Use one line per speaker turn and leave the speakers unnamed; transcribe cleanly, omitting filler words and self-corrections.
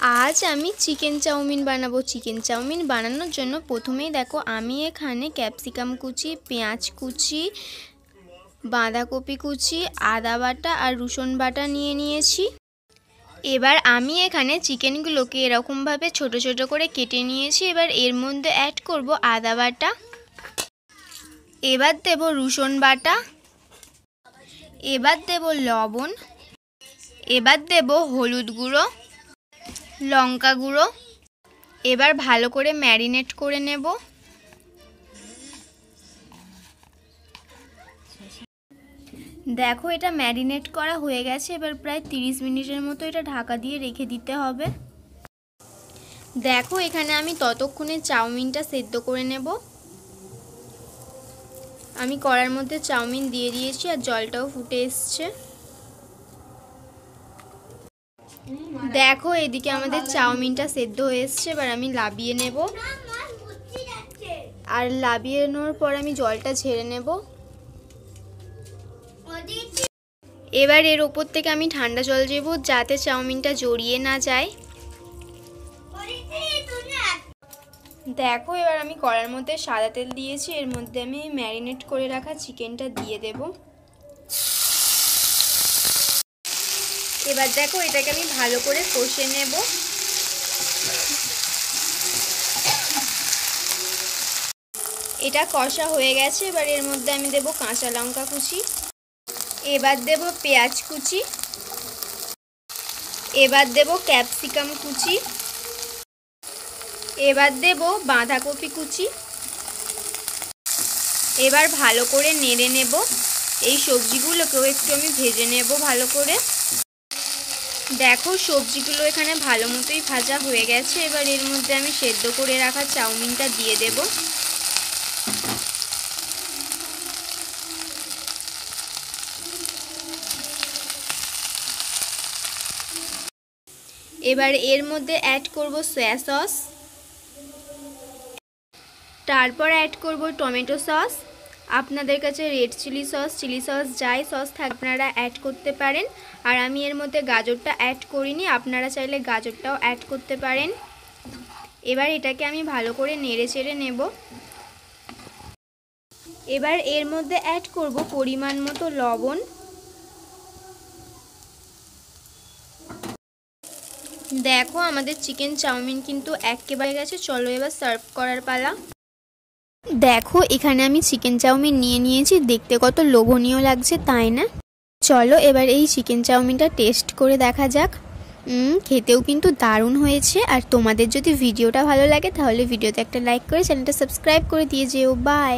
आज आमी chicken chowmein बानाबो। Chicken chowmein बानानोर जोन्नो प्रथमेई देखो आमी एखाने कैप्सिकाम कुचि, पेঁয়াজ कुचि, बाँधाकपि कुचि, आदा बाटा और रसुन बाटा निये निয়েছি। এবার আমি এখানে চিকেনগুলোকে এরকম ভাবে ছোট ছোট করে কেটে নিয়েছি। এবার এর মধ্যে অ্যাড করব আদা বাটা, এবার দেব রসুন বাটা, এবার দেব লবণ, এবার দেব হলুদ গুঁড়ো, লঙ্কা গুঁড়ো। এবার ভালো করে ম্যারিনেট করে নেব। দেখো এটা ম্যারিনেট করা হয়ে গেছে। এবার প্রায় 30 মিনিটের মতো এটা ঢাকা দিয়ে রেখে দিতে হবে। দেখো এখানে আমি ততক্ষণে চাউমিনটা সেদ্ধ করে নেব। আমি কড়ার মধ্যে চাউমিন দিয়ে দিয়েছি আর জলটাও ফুটে এসছে। দেখো এদিকে আমাদের চাউমিনটা সেদ্ধ হয়ে এসছে। এবার আমি লাবিয়ে নেব আর লাবিয়ে নেওয়ার পর আমি জলটা ঝেড়ে নেব। এবার এর উপর থেকে আমি ঠান্ডা জল দেব যাতে চাউমিনটা জড়িয়ে না যায়। দেখো এবার আমি কড়ার মধ্যে সাদা তেল দিয়েছি। এর মধ্যে আমি ম্যারিনেট করে রাখা চিকেনটা দিয়ে দেব। এবার দেখো এটাকে আমি ভালো করে কষে নেব। এটা কষা হয়ে গেছে। এবার এর মধ্যে আমি দেব কাঁচা লঙ্কা কুচি, এবার দেব পেঁয়াজ কুচি, এবার দেব ক্যাপসিকাম কুচি, এবার দেব বাঁধাকপি কুচি। এবার ভালো করে নেড়ে নেব। এই সবজিগুলোকেও একটু আমি ভেজে নেব ভালো করে। দেখো সবজিগুলো এখানে ভালো মতোই ভাজা হয়ে গেছে। এবার এর মধ্যে আমি সেদ্ধ করে রাখা চাউমিনটা দিয়ে দেব। এবার এর মধ্যে অ্যাড করব সয়া সস, তারপর অ্যাড করব টমেটো সস। আপনাদের কাছে রেড চিলি সস যাই সস থাকে আপনারা অ্যাড করতে পারেন। আর আমি এর মধ্যে গাজরটা অ্যাড করিনি, আপনারা চাইলে গাজরটাও অ্যাড করতে পারেন। এবার এটাকে আমি ভালো করে নেড়ে চেড়ে নেব। এবার এর মধ্যে অ্যাড করব পরিমাণ মতো লবণ। দেখো আমাদের চিকেন চাউমিন কিন্তু একেবারে গেছে। চলো এবার সার্ভ করার পালা। দেখো এখানে আমি চিকেন চাউমিন নিয়ে নিয়েছি। দেখতে কত লোভনীয় লাগছে তাই না? চলো এবার এই চিকেন চাউমিনটা টেস্ট করে দেখা যাক। খেতেও কিন্তু দারুণ হয়েছে। আর তোমাদের যদি ভিডিওটা ভালো লাগে তাহলে ভিডিওতে একটা লাইক করে চ্যানেলটা সাবস্ক্রাইব করে দিয়ে যেও। বাই।